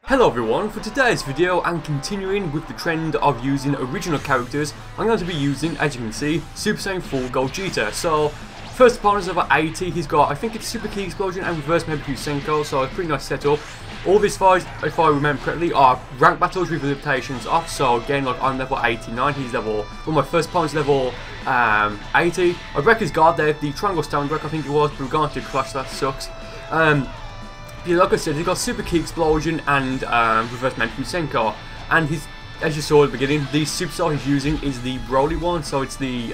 Hello everyone, for today's video and continuing with the trend of using original characters, I'm going to be using, as you can see, Super Saiyan 4 Gogeta. So, first opponent is over 80, he's got, I think it's Super Ki Explosion and Reverse Megaku Senko, so a pretty nice setup. All these fights, if I remember correctly, are rank battles with limitations off, so again, like I'm level 89, he's level, well my first opponent's level 80. I break his guard there, the triangle stand break I think it was, but we're going to clash, that sucks. Yeah, like I said, he's got Super Ki Explosion and Reverse Megaku Senko, and he's, as you saw at the beginning, the superstar he's using is the Broly one, so it's the,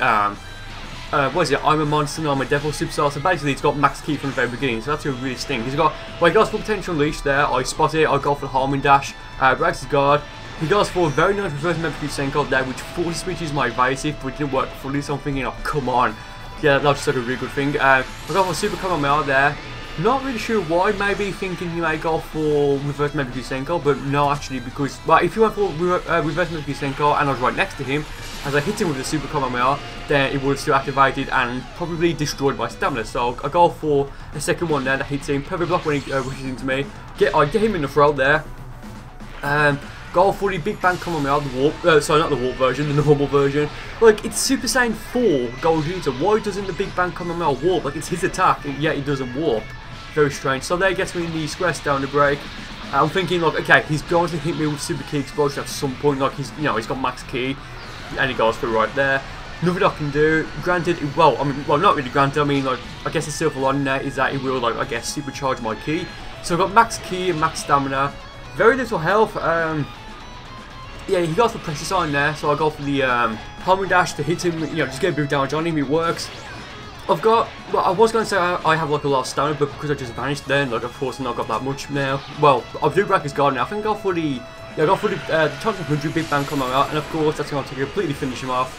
what is it, I'm a Monster and I'm a Devil superstar, so basically it's got max Ki from the very beginning, so that's a really sting. He's got, well he goes for potential unleash there, I spot it, I go for the homing dash, breaks his guard, he goes for a very nice Reverse Megaku Senko there, which force switches my evasive, but it didn't work fully, so I'm thinking, oh come on, yeah, that was just like a really good thing. I go for Super Kamehameha there. Not really sure why, maybe thinking he may go for Reverse Megaku Senko, but no actually, because, well, if he went for Reverse Megaku Senko and I was right next to him, as I hit him with the Super Kamehameha, then it would have still activated and probably destroyed my stamina. So I go for a second one there that hits him, perfect block when he rushes into me, I get him in the throat there, go for the Big Bang Kamehameha, the warp, sorry not the warp version, the normal version. Like, it's Super Saiyan 4 Gogeta, why doesn't the Big Bang Kamehameha warp? Like, it's his attack, and yet he doesn't warp. Very strange. So there gets me in the square down break. I'm thinking like, okay, he's going to hit me with Super Ki Explosion at some point. Like he's, you know, he's got max Ki, and he goes for right there. Nothing I can do. Granted, well, I mean, well, not really granted. I mean, like, I guess the silver lining there is that it will, like, I guess, supercharge my Ki. So I've got max Ki and max stamina. Very little health. Yeah, he goes for pressure sign there. So I go for the homing dash to hit him. You know, just get a bit of damage on him. It works. I've got, well, I was going to say I have like a lot of stamina, but because I just vanished then, like of course I've not got that much now. Well, I do break his guard now. I think I'll go for the, yeah, I go for the Times 100 Big Bang coming out, and of course that's going to completely finish him off.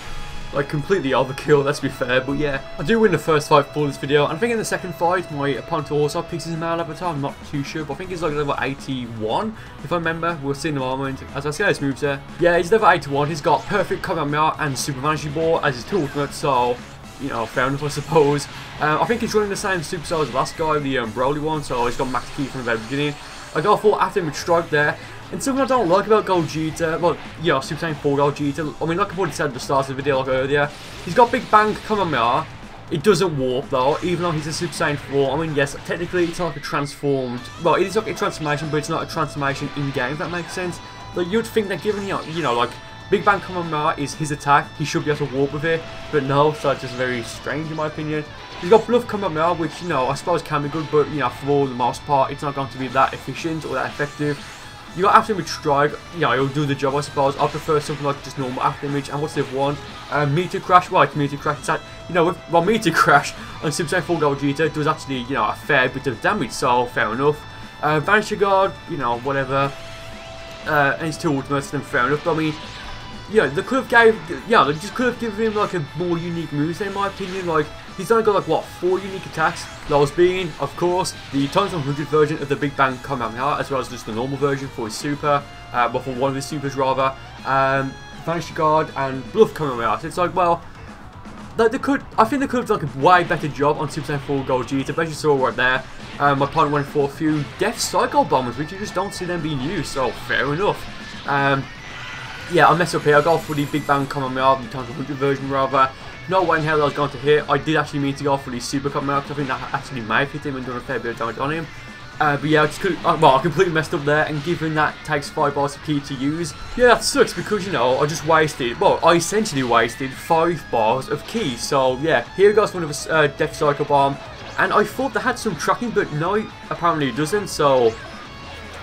Like completely overkill, let's be fair, but yeah. I do win the first fight for this video, and I think in the second fight, my opponent also picks his male avatar, I'm not too sure, but I think he's like level 81, if I remember. We'll see in a moment, as I see how his moves there. Yeah, he's level 81, he's got perfect Kamehameha and Super Vanishing Ball as his two ultimates, so you know, fair enough I suppose. I think he's running the same superstar as the last guy, the Broly one, so he's got max Ki from the very beginning. I go for after him with Strike there, and something I don't like about Gogeta, well, yeah, Super Saiyan 4 Gogeta, I mean, like I've already said at the start of the video like earlier, he's got Big Bang Kamehameha. It doesn't warp though, even though he's a Super Saiyan 4. I mean, yes, technically it's not like a transformed, well, it is like a transformation, but it's not a transformation in-game, if that makes sense. Like, you'd think that given, you know, like, Big Bang Kamehameha is his attack, he should be able to warp with it, but no, so it's just very strange in my opinion. He's got Bluff Kamehameha, which, you know, I suppose can be good, but, you know, for the most part, it's not going to be that efficient or that effective. You got After Image Strike, you know, it'll do the job, I suppose. I prefer something like just normal After Image, and what's the other one? Meteor Crash, right, Meteor Crash, it's that, you know, well, Meteor Crash on Super Saiyan 4 Gogeta does actually, you know, a fair bit of damage, so fair enough. Vanishing Guard, you know, whatever, and his two ultimates, then fair enough, but I mean, yeah, they could have they just could have given him like a more unique moveset in my opinion. Like, he's only got like what, 4 unique attacks. Those being, of course, the times 100 version of the Big Bang Kamehameha, as well as just the normal version for his super, well, for one of his supers rather. Vanish Guard and Bluff Kamehameha. So it's like, well, like I think they could have done a way better job on Super Saiyan 4 Gogeta, but as you saw right there, my opponent went for a few Death Psycho Bombers, which you just don't see them being used, so fair enough. Yeah, I messed up here. I go for the Big Bang Kamehameha, the times 100 version rather. No way in hell I was going to hit. I did actually mean to go for the Super Kamehameha, because I think that actually may have hit him and done a fair bit of damage on him. But yeah, I just couldn't, well, I completely messed up there, and given that takes 5 bars of Ki to use, yeah, that sucks because, you know, I just wasted, well, I essentially wasted 5 bars of Ki. So yeah, here goes one of a Death Cycle Bomb, and I thought they had some tracking, but no, apparently it doesn't, so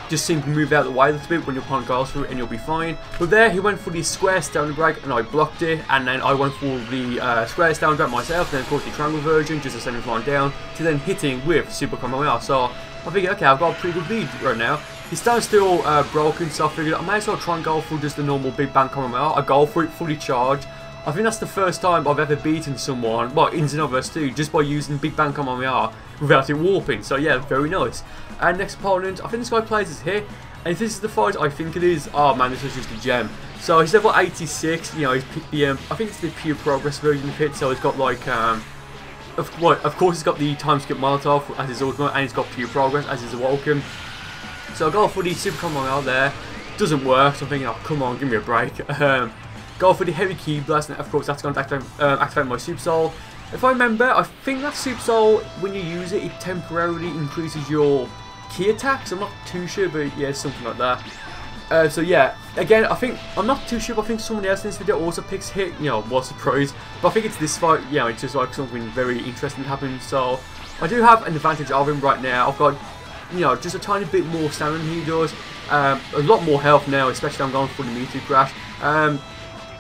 just seem to move out of the way a little bit when your opponent goes through it and you'll be fine. But there he went for the square down break and I blocked it, and then I went for the square down break myself, then of course the triangle version, just to send him flying down, to then hitting with Super Kamehameha. So I figured, okay, I've got a pretty good lead right now. His stand's still broken, so I figured I may as well try and go for just the normal Big Bang Kamehameha. I go for it fully charged. I think that's the first time I've ever beaten someone, well, in Xenoverse 2, just by using Big Bang Kamehameha without it warping. So yeah, very nice. And next opponent, I think this guy plays as here. And if this is the fight I think it is, oh man, this is just a gem. So he's level 86, you know, he's picked the, I think it's the pure progress version of it, so he's got like, of course he's got the time skip Molotov as his ultimate, and he's got pure progress as his Awoken. So I go for the super combo out there. Doesn't work, so I'm thinking, oh come on, give me a break. Go for the heavy ki blast, and of course that's going to activate my super soul. If I remember, I think that super soul, when you use it, it temporarily increases your ki attacks. I'm not too sure, but yeah, something like that. So yeah, again, I'm not too sure, but I think someone else in this video also picks hit, you know, what surprise. But I think it's this fight, yeah, it's just like something very interesting happened. So I do have an advantage of him right now. I've got, you know, just a tiny bit more stamina than he does. A lot more health now, especially I'm going for the meteor crash.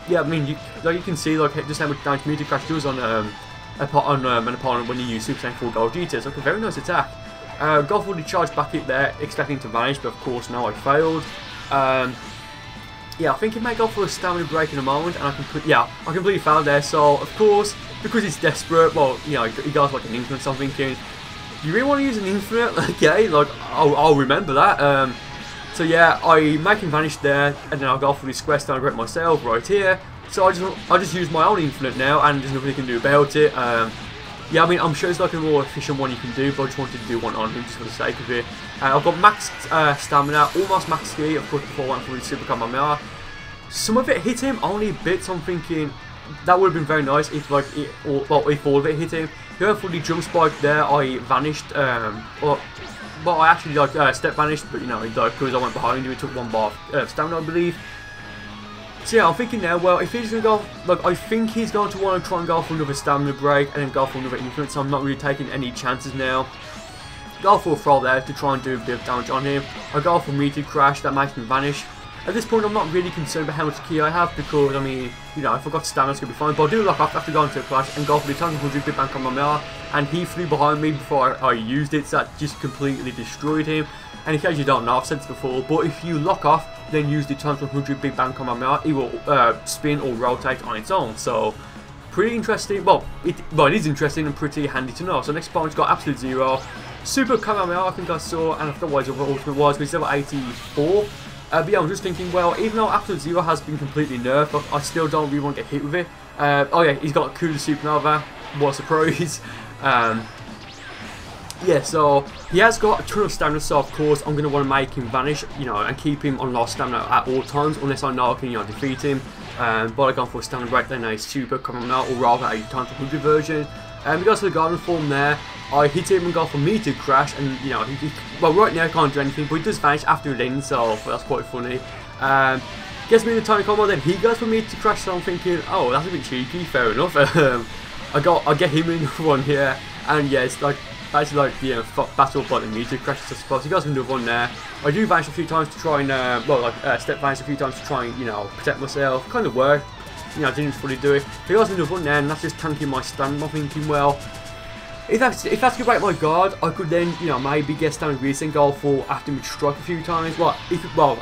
Yeah, I mean, like you can see, like just how much damage meteor crash does on an opponent when you use Super Saiyan 4 Gogeta. It's like a very nice attack. Go for the charge back hit there, expecting to vanish, but of course now I failed. Yeah, I think he may go for a stamina break in a moment, and I completely failed there. So of course, because he's desperate, well, you know, he goes like an infinite. So I'm thinking, you really want to use an infinite? Okay, like I'll remember that. So yeah, I make him vanish there, and then I'll go for the square stamina break myself right here. So I just use my own infinite now, and there's nothing you can do about it. Yeah, I mean, I'm sure it's like a more efficient one you can do, but I just wanted to do one on him just for the sake of it. I've got max stamina, almost max ski, of course, before I went for the super Kamehameha. Some of it hit him, only a bit, so I'm thinking that would have been very nice if like if all of it hit him. He went for the jump spike there, I vanished, well, I actually like step vanished, but you know, like because I went behind him, he took one bar of stamina, I believe. So yeah, I'm thinking now, well, if he's going to go, like, I think he's going to want to try and go for another stamina break and then go for another infinite, so I'm not really taking any chances now. Go for a throw there to try and do a bit of damage on him. I go for meteor crash, that makes him vanish. At this point, I'm not really concerned about how much ki I have because, I mean, you know, if I've got stamina, it's going to be fine. But I do lock off after going to a clash and go for the 200 big bang Kamehameha, and he flew behind me before I used it, so that just completely destroyed him. And in case you don't know, I've said this before, but if you lock off, then use the times 100 big bang Kamehameha, it will spin or rotate on its own. So pretty interesting. Well, it is interesting and pretty handy to know. So next opponent's got absolute zero. Super Kamehameha, I think I saw, and I forgot what his other ultimate was, but it's level 84. But yeah, I'm just thinking, well, even though Absolute Zero has been completely nerfed, I still don't really want to get hit with it. Oh yeah, he's got Kuda Supernova. What a surprise. Yeah, so he has got a ton of stamina, so of course I'm going to want to make him vanish, you know, and keep him on low stamina at all times, unless I know I can, you know, defeat him. But I go for a stamina break, then a super coming out, or rather a times 100 version. He goes to the garden form there. I hit him and go for meteor crash, and you know, well, right now he can't do anything, but he does vanish after it ends, so that's quite funny. Gets me the tiny combo, then he goes for meteor crash, so I'm thinking, oh, that's a bit cheeky, fair enough. I get him in one here, and yeah, it's like basically like the battle of like the meteor crashes, I suppose. He goes for another one there. I do vanish a few times to try and step vanish a few times to try and, you know, protect myself. Kind of worked, you know, I didn't fully do it. He goes for another one there, and that's just tanking my stamina. I'm thinking, well, if that's to break my guard, I could then, you know, maybe get stamina grease and go for after mid strike a few times. Well,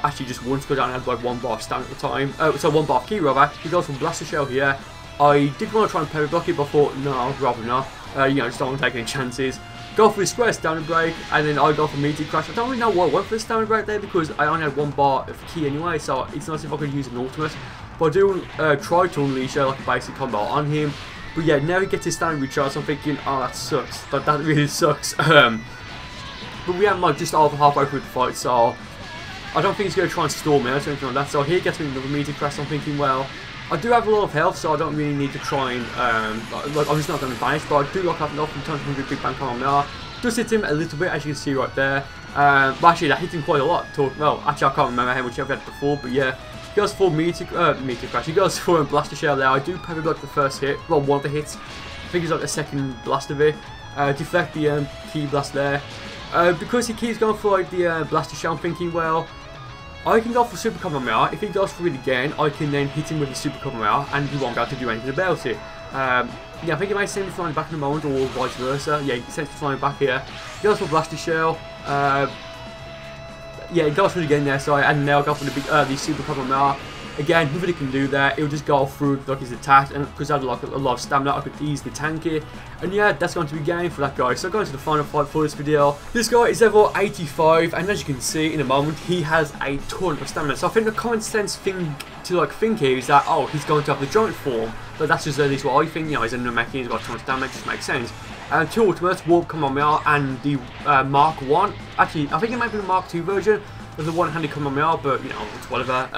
actually just once, because I only had like one bar of stamina at the time. So one bar of ki rather. He goes for blaster shell here. I did want to try and parry block it, but I thought, no, I'd rather not. You know, just don't want to take any chances. Go for the square stamina break, and then I go for meteor crash. I don't really know why I went for the stamina break there, because I only had one bar of ki anyway, so it's nice if I could use an ultimate. But I do try to unleash like a basic combo on him. But yeah, now he gets his stamina recharge, so I'm thinking, oh, that sucks. That really sucks. But we have like just over halfway through the fight, so I don't think he's going to try and stall me or anything like that. So here gets me another meteor crash, so I'm thinking, well, I do have a lot of health, so I don't really need to try and, like, I'm just not going to vanish, but I do lock up enough from 200 big bang Kamehameha. Does hit him a little bit, as you can see right there. But actually, that hit him quite a lot. Well, actually, I can't remember how much I've had before, but yeah. He goes for meteor crash. He goes for a blaster shell there. I do parry block the first hit, well, one of the hits. I think it's like the second blast of it. Deflect the ki blast there. Because he keeps going for like the blaster shell, I'm thinking, well, I can go for super Kamehameha. If he goes for it again, I can then hit him with the super Kamehameha, and he won't be able to do anything about it. Yeah, I think he might send me flying back in a moment, or vice versa. Yeah, he sends me flying back here. He goes for blaster shell. Yeah, he goes for it again there, so and now I go for the super Kamehameha. Again, nothing he can do there. It'll just go through like his attacks, and because I had like a lot of stamina, I could easily tank it. And yeah, that's going to be game for that guy. So going to the final fight for this video. This guy is level 85, and as you can see in a moment, he has a ton of stamina. So I think the common sense thing to think here is that, oh, he's going to have the giant form. But that's just at least what I think. You know, he's a Namekian, he's got a ton of stamina, it just makes sense. Two ultimates, Warp Kamehameha and the Mark 1. Actually, I think it might be the Mark 2 version of the one-handed Kamehameha, but you know, it's whatever.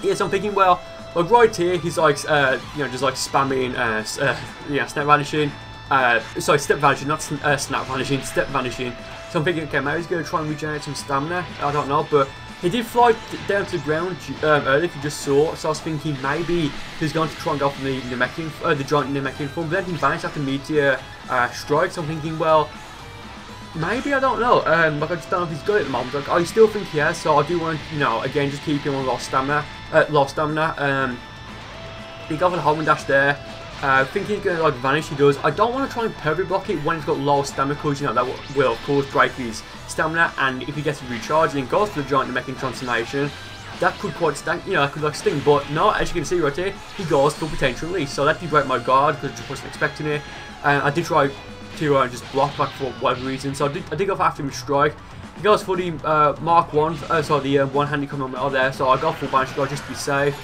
Yeah, so I'm thinking, well, like right here, he's like, you know, just like spamming, yeah, Snap Vanishing. Sorry, Step Vanishing, not Snap Vanishing, Step Vanishing. So I'm thinking, okay, maybe he's going to try and regenerate some stamina. I don't know, but he did fly down to the ground earlier, if you just saw. So I was thinking maybe he's going to try and go for the giant Namekian form. But then he vanished after Meteor Strike. So I'm thinking, well, maybe, I don't know. Like, I just don't know if he's good at the moment. Like, I still think he has. So I do want to, you know, again, just keep him on low stamina. He got for the home and dash there. Thinking he's going to like vanish, he does. I don't want to try and perfect block it when he's got low stamina, because you know that will of course break his stamina, and if he gets recharged and goes for the giant Namekian transformation, that could quite sting, you know, that could like sting. But no, as you can see right here, he goes for potential release, so that did break my guard because I just wasn't expecting it. And I did try to just block back for whatever reason, so I did go for after him strike. He goes for the Mark 1, so the one-handed Kamehameha there, so I got full Vanish Guard just to be safe.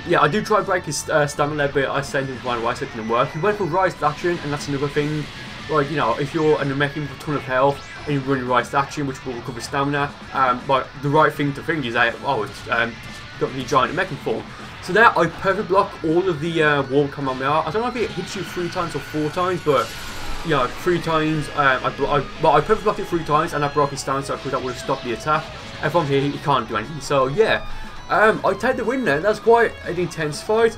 Yeah, I do try to break his stamina, but I sent him blind away, so it didn't work. He went for Rise Action, and that's another thing. Like, you know, if you're a Namekian with a ton of health, and you run your Rise Action, which will recover stamina, but the right thing to think is that, oh, it's got the giant Namekian form. So there, I perfect block all of the Warp Kamehameha. I don't know if it hits you 3 times or 4 times, but, you know, 3 times, I perfect blocked it 3 times, and I broke his stamina, so that would have stopped the attack. And from here, he can't do anything, so yeah. I take the win there. That's quite an intense fight,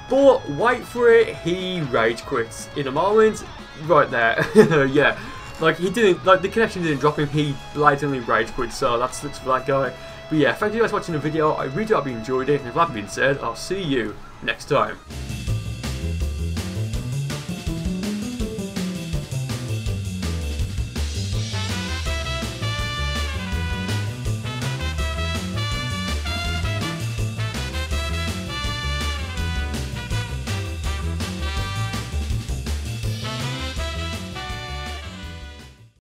but wait for it, he rage quits in a moment, right there. Yeah, like he didn't, like the connection didn't drop him, he blatantly rage quit, so that's for that guy. But yeah, thank you guys for watching the video. I really hope you enjoyed it, and if that being said, I'll see you next time.